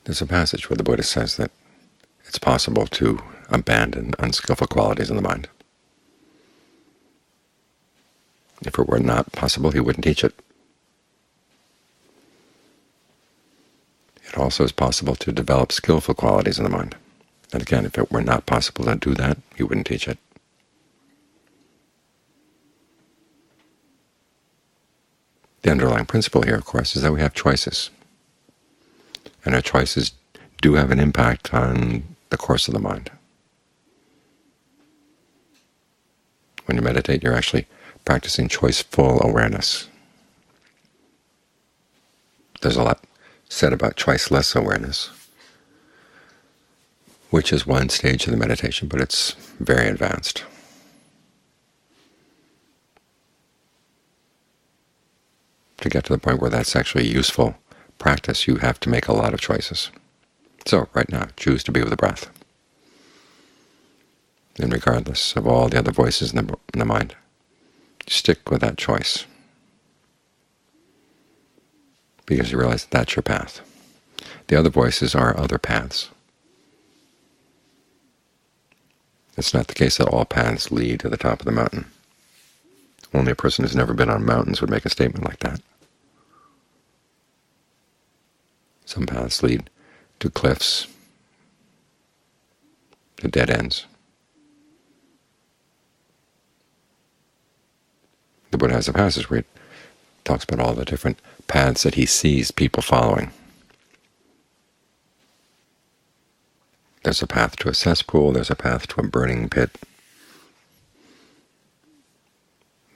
There's a passage where the Buddha says that it's possible to abandon unskillful qualities in the mind. If it were not possible, he wouldn't teach it. It also is possible to develop skillful qualities in the mind. And again, if it were not possible to do that, he wouldn't teach it. The underlying principle here, of course, is that we have choices. And our choices do have an impact on the course of the mind. When you meditate, you're actually practicing choiceful awareness. There's a lot said about choiceless awareness, which is one stage of the meditation, but it's very advanced. To get to the point where that's actually a useful practice, you have to make a lot of choices. So right now, choose to be with the breath. And regardless of all the other voices in the mind, stick with that choice, because you realize that's your path. The other voices are other paths. It's not the case that all paths lead to the top of the mountain. Only a person who's never been on mountains would make a statement like that. Some paths lead to cliffs, to dead ends. The Buddha has a passage where he talks about all the different paths that he sees people following. There's a path to a cesspool, there's a path to a burning pit,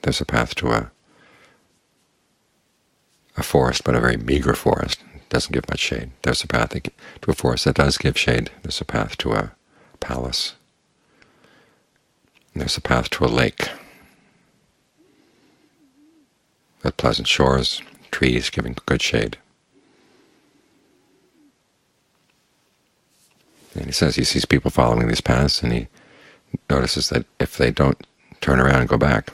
there's a path to a forest, but a very meager forest. It doesn't give much shade. There's a path to a forest that does give shade. There's a path to a palace. And there's a path to a lake with pleasant shores, trees giving good shade. And he says he sees people following these paths, and he notices that if they don't turn around and go back,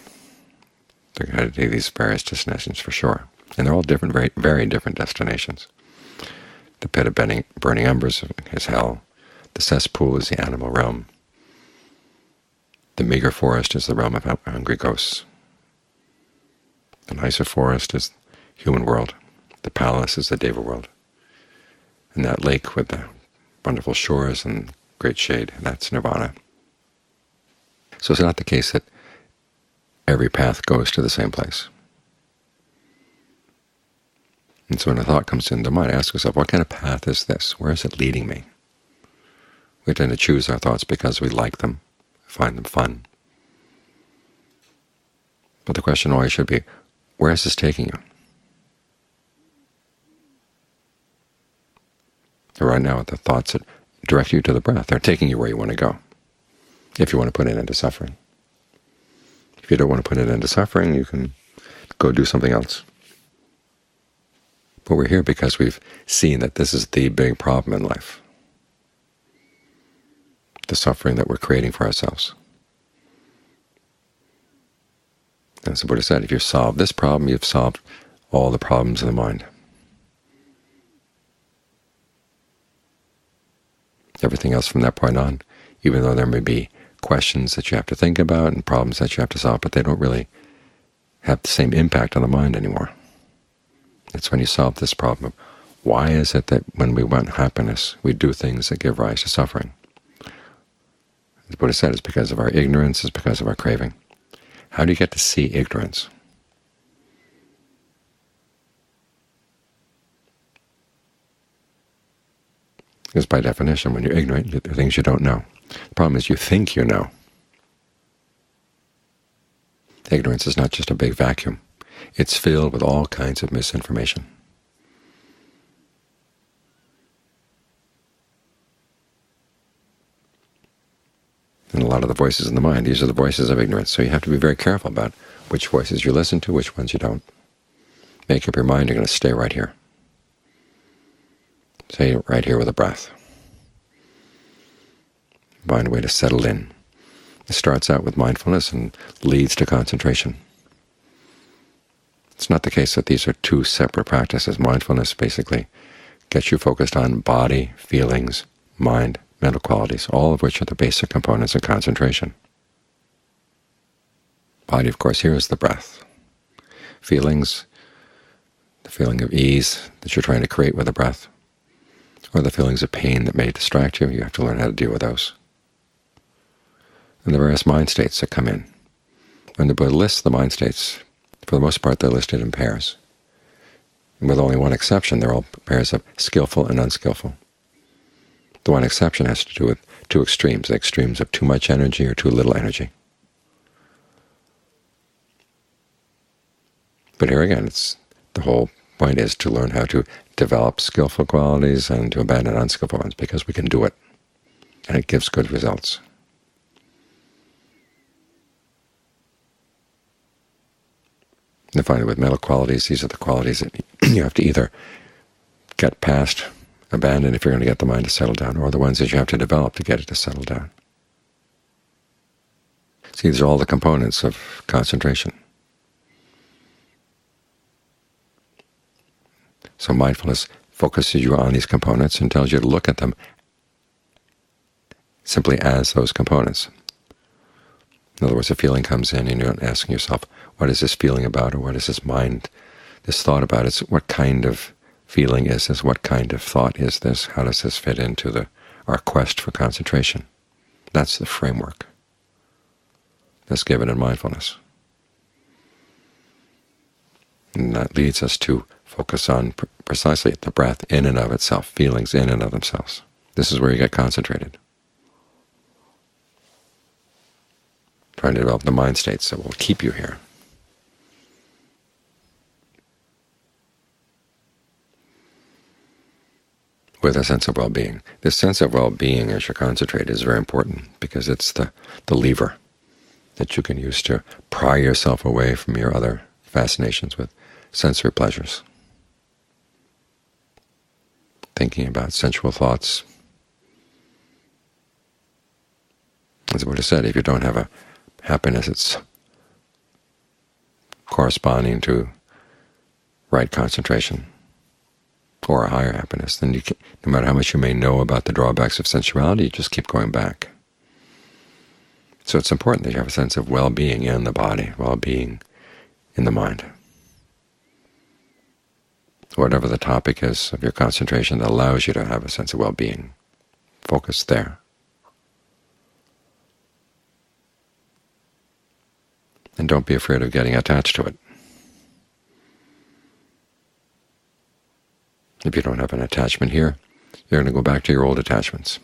they're going to do these various destinations for sure. And they're all different, very different destinations. The pit of burning embers is hell. The cesspool is the animal realm. The meager forest is the realm of hungry ghosts. The nicer forest is the human world. The palace is the Deva world. And that lake with the wonderful shores and great shade, that's nirvana. So it's not the case that every path goes to the same place. And so when a thought comes into the mind, ask yourself, what kind of path is this? Where is it leading me? We tend to choose our thoughts because we like them, find them fun. But the question always should be, where is this taking you? So right now, the thoughts that direct you to the breath are taking you where you want to go, if you want to put an end to suffering. If you don't want to put an end to suffering, you can go do something else. But we're here because we've seen that this is the big problem in life, the suffering that we're creating for ourselves. As the Buddha said, if you've solved this problem, you've solved all the problems of the mind. Everything else from that point on, even though there may be questions that you have to think about and problems that you have to solve, but they don't really have the same impact on the mind anymore. It's when you solve this problem of why is it that when we want happiness, we do things that give rise to suffering. The Buddha said it's because of our ignorance, it's because of our craving. How do you get to see ignorance? Because by definition, when you're ignorant, there are things you don't know. The problem is you think you know. Ignorance is not just a big vacuum. It's filled with all kinds of misinformation. And a lot of the voices in the mind, these are the voices of ignorance. So you have to be very careful about which voices you listen to, which ones you don't. Make up your mind you're going to stay right here. Stay right here with the breath. Find a way to settle in. It starts out with mindfulness and leads to concentration. It's not the case that these are two separate practices. Mindfulness basically gets you focused on body, feelings, mind, mental qualities, all of which are the basic components of concentration. Body, of course, here is the breath. Feelings, the feeling of ease that you're trying to create with the breath, or the feelings of pain that may distract you, you have to learn how to deal with those. And the various mind states that come in. When the Buddha lists the mind states, for the most part they're listed in pairs. And with only one exception, they're all pairs of skillful and unskillful. The one exception has to do with two extremes, the extremes of too much energy or too little energy. But here again, the whole point is to learn how to develop skillful qualities and to abandon unskillful ones, because we can do it, and it gives good results. And finally, with mental qualities, these are the qualities that you have to either get past, abandon if you're going to get the mind to settle down, or the ones that you have to develop to get it to settle down. See, these are all the components of concentration. So mindfulness focuses you on these components and tells you to look at them simply as those components. In other words, a feeling comes in and you're not asking yourself, what is this feeling about, or what is this mind, this thought about? It's what kind of feeling is this? What kind of thought is this? How does this fit into our quest for concentration? That's the framework that's given in mindfulness. And that leads us to focus on precisely the breath in and of itself, feelings in and of themselves. This is where you get concentrated. Trying to develop the mind states that will keep you here. With a sense of well-being. This sense of well-being as you concentrate is very important, because it's the lever that you can use to pry yourself away from your other fascinations with sensory pleasures. Thinking about sensual thoughts. As the Buddha said, if you don't have a happiness that's corresponding to right concentration, or a higher happiness, then no matter how much you may know about the drawbacks of sensuality, you just keep going back. So it's important that you have a sense of well-being in the body, well-being in the mind. Whatever the topic is of your concentration that allows you to have a sense of well-being, focus there. And don't be afraid of getting attached to it. If you don't have an attachment here, you're going to go back to your old attachments.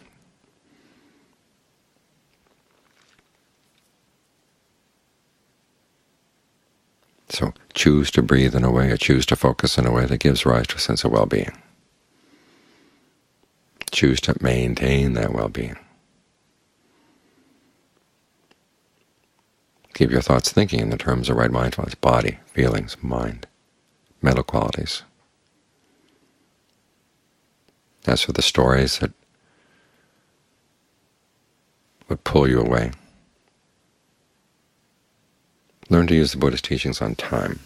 So choose to breathe in a way, or choose to focus in a way that gives rise to a sense of well-being. Choose to maintain that well-being. Keep your thoughts thinking in the terms of right mindfulness, body, feelings, mind, mental qualities. As for the stories that would pull you away, learn to use the Buddha's teachings on time.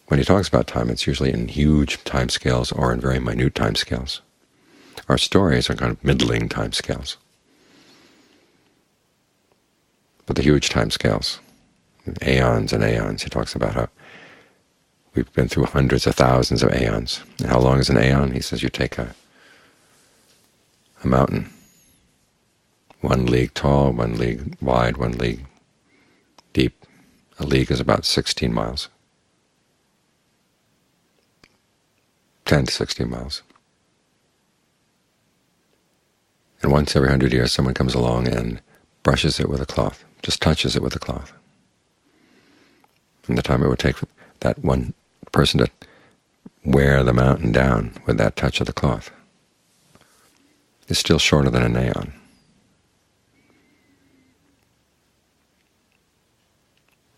When he talks about time, it's usually in huge time scales or in very minute time scales. Our stories are kind of middling time scales. But the huge time scales, aeons and aeons, he talks about how we've been through hundreds of thousands of aeons. And how long is an aeon? He says you take a mountain, 1 league tall, 1 league wide, 1 league deep. A league is about 16 miles, 10 to 16 miles. And once every 100 years someone comes along and brushes it with a cloth, just touches it with a cloth. And the time it would take for that one person to wear the mountain down with that touch of the cloth is still shorter than an aeon.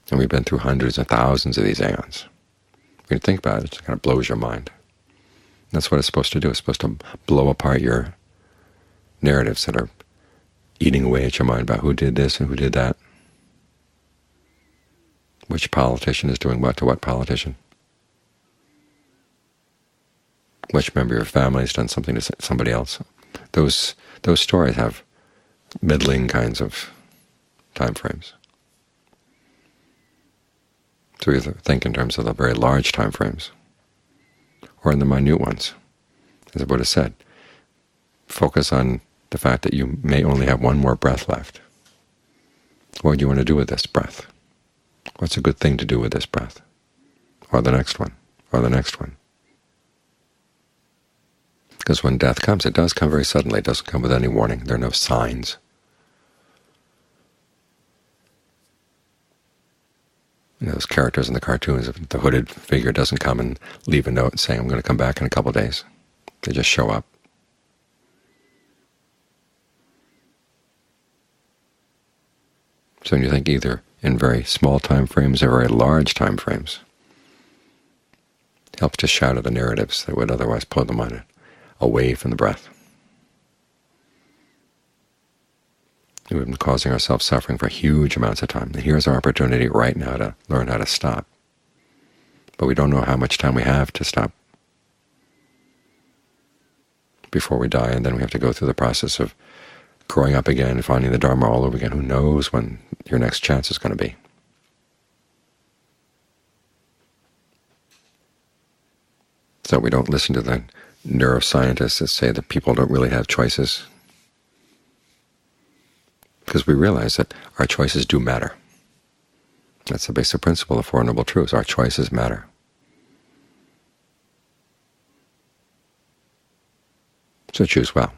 And we've been through hundreds and thousands of these aeons. When you think about it, it kind of blows your mind. And that's what it's supposed to do. It's supposed to blow apart your narratives that are eating away at your mind about who did this and who did that. Which politician is doing what to what politician? which member of your family has done something to somebody else. Those stories have middling kinds of time frames. So either think in terms of the very large time frames or in the minute ones. As the Buddha said, focus on the fact that you may only have one more breath left. What do you want to do with this breath? What's a good thing to do with this breath? Or the next one, or the next one. Because when death comes, it does come very suddenly. It doesn't come with any warning. There are no signs. Those characters in the cartoons, if the hooded figure doesn't come and leave a note saying, I'm going to come back in a couple of days. They just show up. So when you think either in very small time frames or very large time frames, it helps to shadow the narratives that would otherwise pull the mind away from the breath. We've been causing ourselves suffering for huge amounts of time. And here's our opportunity right now to learn how to stop. But we don't know how much time we have to stop before we die, and then we have to go through the process of growing up again and finding the Dharma all over again. Who knows when your next chance is going to be? So we don't listen to the neuroscientists that say that people don't really have choices, because we realize that our choices do matter. That's the basic principle of Four Noble Truths. Our choices matter. So choose well.